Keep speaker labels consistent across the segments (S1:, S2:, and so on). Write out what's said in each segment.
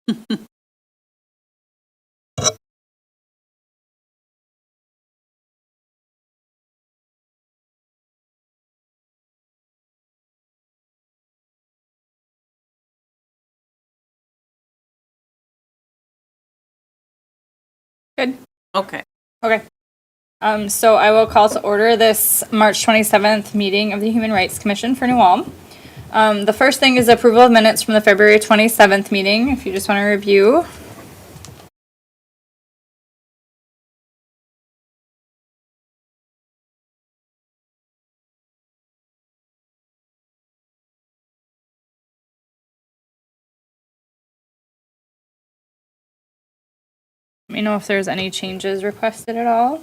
S1: Good.
S2: Okay.
S1: Okay. So I will call to order this March 27th meeting of the Human Rights Commission for New Ulm. The first thing is approval of minutes from the February 27th meeting, if you just want to review. Let me know if there's any changes requested at all.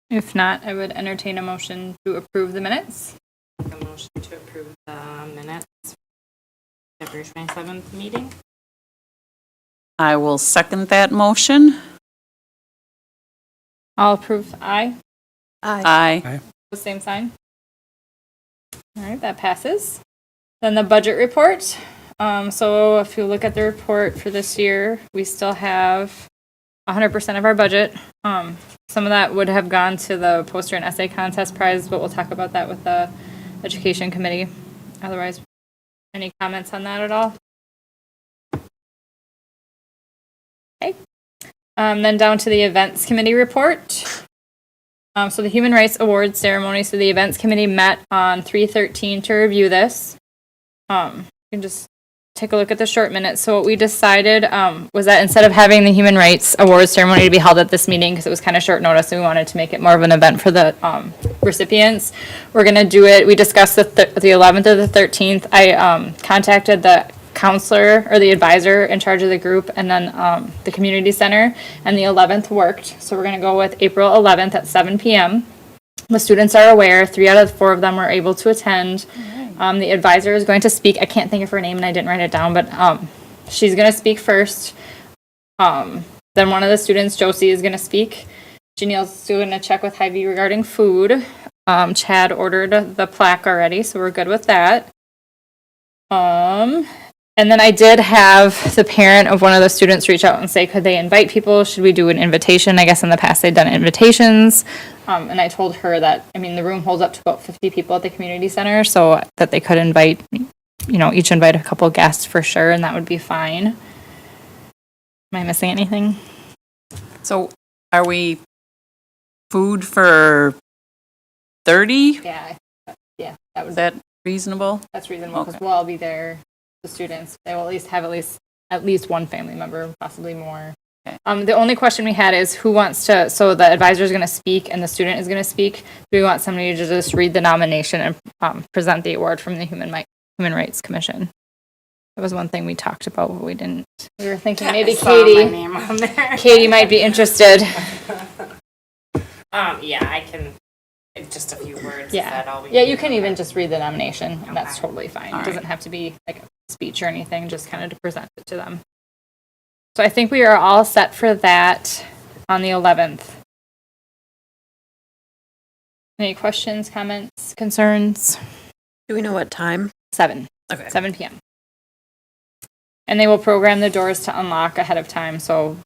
S1: If not, I would entertain a motion to approve the minutes.
S3: A motion to approve the minutes February 27th meeting.
S2: I will second that motion.
S1: I'll approve aye.
S2: Aye.
S1: The same sign. All right, that passes. Then the budget report. So if you look at the report for this year, we still have 100% of our budget. Some of that would have gone to the poster and essay contest prize, but we'll talk about that with the education committee. Otherwise, any comments on that at all? Okay. Then down to the events committee report. So the Human Rights Awards ceremony, so the events committee met on 3/13 to review this. You can just take a look at the short minutes. So what we decided was that instead of having the Human Rights Awards ceremony to be held at this meeting, because it was kind of short notice and we wanted to make it more of an event for the recipients, we're going to do it. We discussed the 11th or the 13th. I contacted the counselor or the advisor in charge of the group and then the community center, and the 11th worked. So we're going to go with April 11th at 7 p.m. The students are aware. 3 out of 4 of them were able to attend. The advisor is going to speak. I can't think of her name and I didn't write it down, but she's going to speak first. Then one of the students, Josie, is going to speak. Janelle's still going to check with Hy-Vee regarding food. Chad ordered the plaque already, so we're good with that. And then I did have the parent of one of the students reach out and say, could they invite people? Should we do an invitation? I guess in the past they'd done invitations. And I told her that, I mean, the room holds up to about 50 people at the community center, so that they could invite, each invite a couple guests for sure, and that would be fine. Am I missing anything?
S2: So are we food for 30?
S1: Yeah, that was
S2: Is that reasonable?
S1: that's reasonable because
S2: Okay.
S1: we'll all be there. The students, they will at least have at least one family member, possibly more.
S2: Okay.
S1: The only question we had is who wants to. So the advisor is going to speak and the student is going to speak. Do we want somebody to just read the nomination and present the award from the Human Rights Commission? That was one thing we talked about, but we didn't. We were thinking maybe
S3: I saw my
S1: Katie.
S3: name on there.
S1: Katie might be interested.
S3: Yeah, I can. Just a few words. Is
S1: Yeah.
S3: that all we
S1: Yeah,
S3: can
S1: you
S3: do?
S1: can even just read the nomination. And that's
S3: Okay.
S1: totally fine.
S2: All
S1: It doesn't
S2: right.
S1: have to be like a speech or anything, just kind of to present it to them. So I think we are all set for that on the 11th. Any questions, comments, concerns?
S4: Do we know what time?
S1: 7
S4: Okay.
S1: p.m. And they will program the doors to unlock ahead of time, so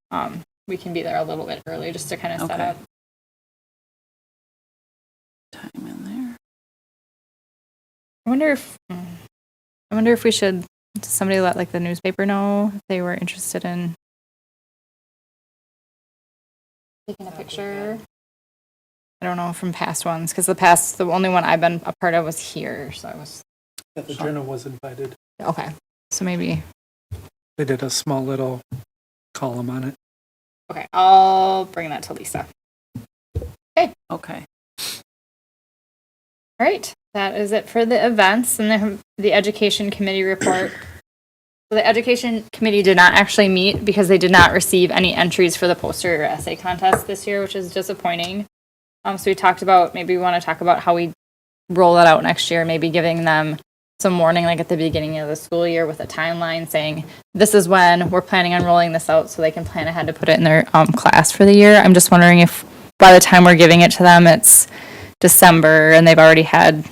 S1: we can be there a little bit early just to kind of set
S2: Okay.
S1: up.
S2: Time in there.
S1: I wonder if we should, does somebody let like the newspaper know if they were interested in taking a picture? I don't know from past ones, because the only one I've been a part of was here, so I was,
S5: The journal was invited.
S1: okay. So maybe,
S5: They did a small little column on it.
S1: okay, I'll bring that to Lisa.
S2: Okay.
S1: All right, that is it for the events and the education committee report. So the education committee did not actually meet because they did not receive any entries for the poster or essay contest this year, which is disappointing. So we talked about, maybe we want to talk about how we roll it out next year, maybe giving them some warning like at the beginning of the school year with a timeline saying, this is when we're planning on rolling this out so they can plan ahead to put it in their class for the year. I'm just wondering if by the time we're giving it to them, it's December and they've already had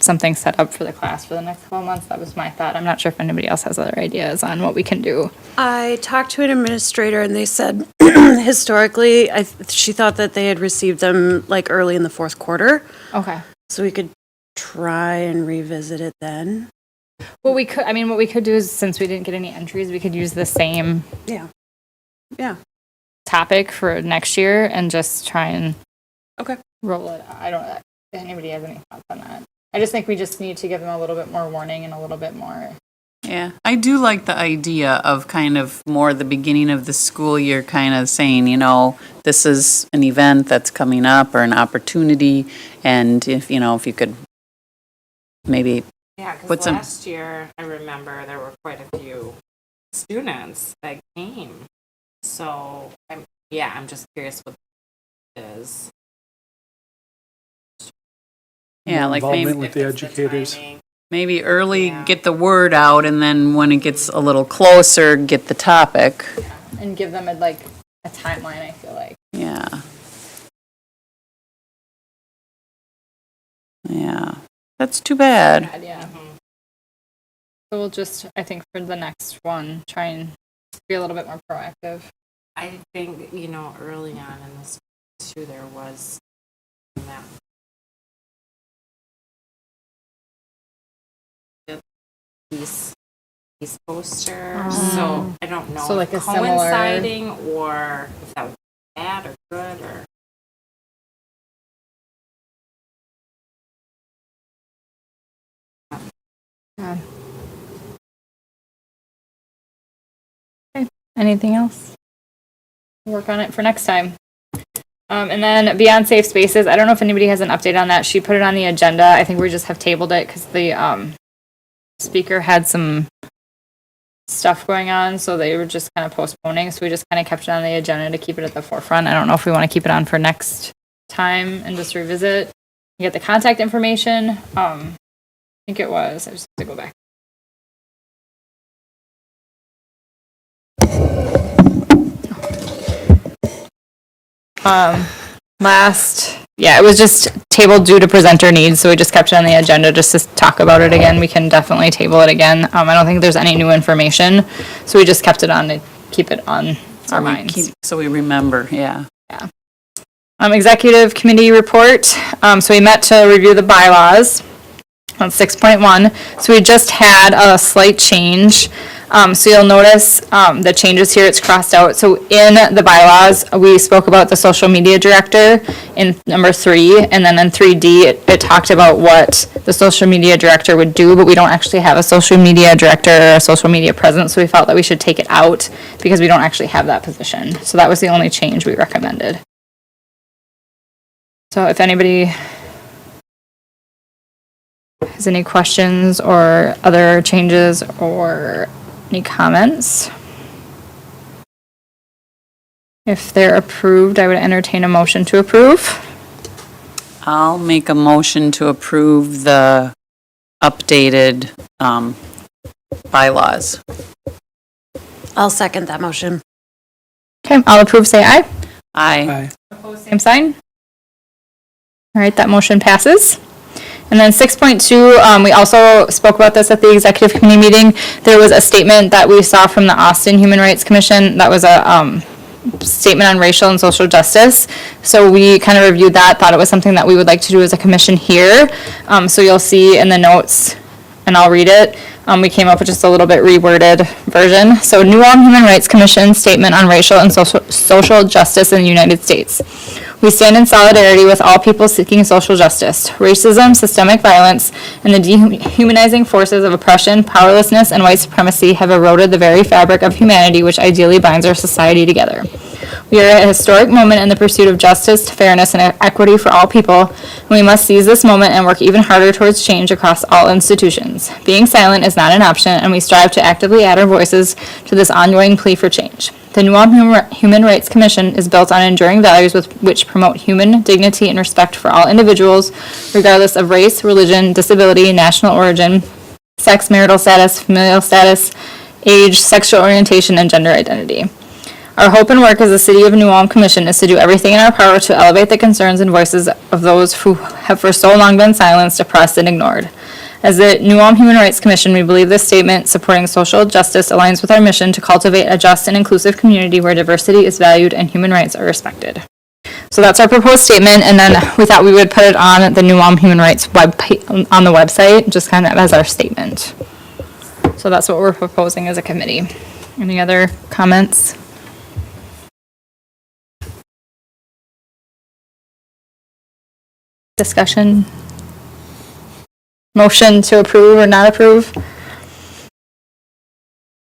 S1: something set up for the class for the next couple of months. That was my thought. I'm not sure if anybody else has other ideas on what we can do.
S4: I talked to an administrator and they said historically, she thought that they had received them like early in the fourth quarter.
S1: Okay.
S4: So we could try and revisit it then.
S1: What we could do is, since we didn't get any entries, we could use the same
S4: Yeah. Yeah.
S1: topic for next year and just try and
S4: Okay.
S1: roll it. I don't know if anybody has any thoughts on that. I just think we just need to give them a little bit more warning and a little bit more.
S2: Yeah, I do like the idea of kind of more the beginning of the school year, kind of saying, you know, this is an event that's coming up or an opportunity, and if you could maybe,
S3: Yeah,
S2: Put
S3: because
S2: some-
S3: last year, I remember there were quite a few students that came. So, I'm just curious what it is.
S2: yeah, like
S5: Involvement
S2: maybe,
S5: with the
S3: If it's
S5: educators.
S3: timing.
S2: maybe early
S3: Yeah.
S2: get the word out, and then when it gets a little closer, get the topic.
S1: And give them a timeline, I feel like.
S2: Yeah. Yeah, that's too bad.
S1: Yeah. So we'll just, I think for the next one, try and be a little bit more proactive.
S3: I think, early on in this too, there was that piece poster. So I don't know
S1: So, like,
S3: if
S1: a similar-
S3: coinciding or if that was bad or good or.
S1: Anything else? Work on it for next time. And then Beyond Safe Spaces, I don't know if anybody has an update on that. She put it on the agenda. I think we just have tabled it because the speaker had some stuff going on, so they were just kind of postponing. So we just kind of kept it on the agenda to keep it at the forefront. I don't know if we want to keep it on for next time and just revisit. You get the contact information. I think it was. I just have to go back. It was just tabled due to presenter needs, so we just kept it on the agenda just to talk about it again. We can definitely table it again. I don't think there's any new information, so we just kept it on to keep it on our minds.
S2: So we remember, yeah.
S1: Executive committee report. So we met to review the bylaws on 6.1. So we just had a slight change. So you'll notice the changes here, it's crossed out. So in the bylaws, we spoke about the social media director in number 3, and then in 3D, it talked about what the social media director would do, but we don't actually have a social media director or a social media presence, so we felt that we should take it out because we don't actually have that position. So that was the only change we recommended. So if anybody has any questions or other changes or any comments? If they're approved, I would entertain a motion to approve.
S2: I'll make a motion to approve the updated bylaws.
S4: I'll second that motion.
S1: Okay, all approved, say aye.
S2: Aye.
S5: Aye.
S1: Opposed, same sign. All right, that motion passes. And then 6.2, we also spoke about this at the executive committee meeting. There was a statement that we saw from the Austin Human Rights Commission that was a statement on racial and social justice. So we kind of reviewed that, thought it was something that we would like to do as a commission here. So you'll see in the notes, and I'll read it. We came up with just a little bit reworded version. So New Ulm Human Rights Commission Statement on Racial and Social Justice in the United States. We stand in solidarity with all people seeking social justice. Racism, systemic violence, and the dehumanizing forces of oppression, powerlessness, and white supremacy have eroded the very fabric of humanity which ideally binds our society together. We are at a historic moment in the pursuit of justice, fairness, and equity for all people, and we must seize this moment and work even harder towards change across all institutions. Being silent is not an option, and we strive to actively add our voices to this ongoing plea for change. The New Ulm Human Rights Commission is built on enduring values which promote human dignity and respect for all individuals, regardless of race, religion, disability, national origin, sex, marital status, familial status, age, sexual orientation, and gender identity. Our hope and work as the City of New Ulm Commission is to do everything in our power to elevate the concerns and voices of those who have for so long been silenced, oppressed, and ignored. As the New Ulm Human Rights Commission, we believe this statement supporting social justice aligns with our mission to cultivate a just and inclusive community where diversity is valued and human rights are respected. So that's our proposed statement, and then we thought we would put it on the New Ulm Human Rights on the website, just kind of as our statement. So that's what we're proposing as a committee. Any other comments? Discussion? Motion to approve or not approve?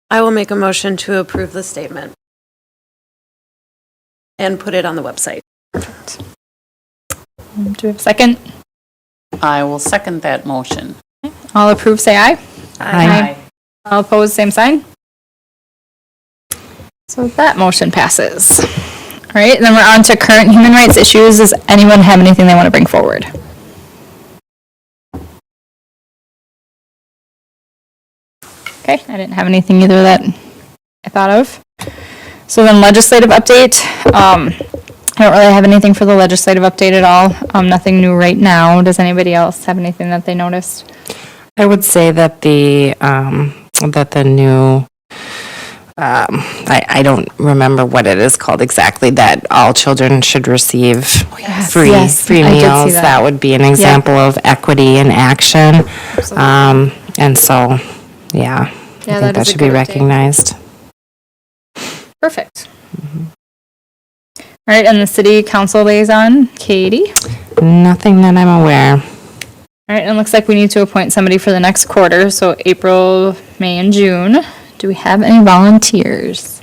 S4: I will make a motion to approve the statement and put it on the website.
S1: Do we have a second?
S2: I will second that motion.
S1: All approve, say aye.
S2: Aye.
S1: All opposed, same sign. So that motion passes. All right, then we're on to current human rights issues. Does anyone have anything they want to bring forward? Okay, I didn't have anything either that I thought of. So then legislative update. I don't really have anything for the legislative update at all. Nothing new right now. Does anybody else have anything that they noticed?
S6: I would say that the new, I don't remember what it is called exactly, that all children should receive free
S1: Yes,
S6: free
S1: I did see
S6: meals.
S1: that.
S6: That would be an example of equity in action. And so, yeah, I think
S1: that
S6: that
S1: is a
S6: should be
S1: good update.
S6: recognized.
S1: Perfect. All right, and the city council liaison, Katie.
S6: Nothing that I'm aware.
S1: All right, and it looks like we need to appoint somebody for the next quarter, so April, May, and June. Do we have any volunteers?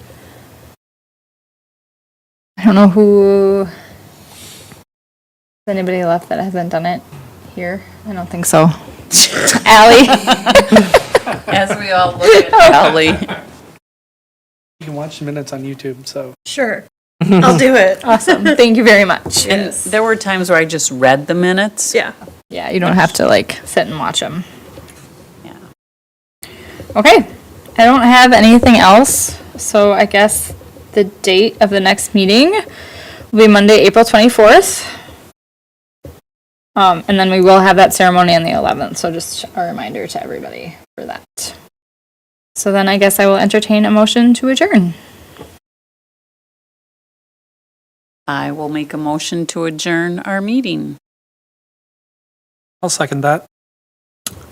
S1: I don't know who, is anybody left that hasn't done it here? I don't think so. Ally?
S2: As we all look at Ally.
S5: You can watch the minutes on YouTube, so.
S4: Sure. I'll do it.
S1: Awesome, thank you very much.
S2: And there were times where I just read the minutes.
S4: Yeah.
S1: Yeah, you don't have to like sit and watch them.
S2: Yeah.
S1: Okay, I don't have anything else, so I guess the date of the next meeting will be Monday, April 24th. And then we will have that ceremony on the 11th, so just a reminder to everybody for that. So then I guess I will entertain a motion to adjourn.
S2: I will make a motion to adjourn our meeting.
S5: I'll second that.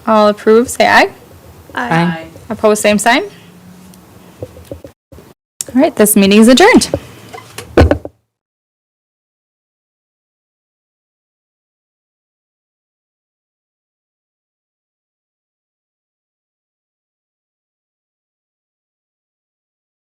S1: All approve, say aye.
S6: Aye.
S1: Opposed, same sign. All right, this meeting is adjourned.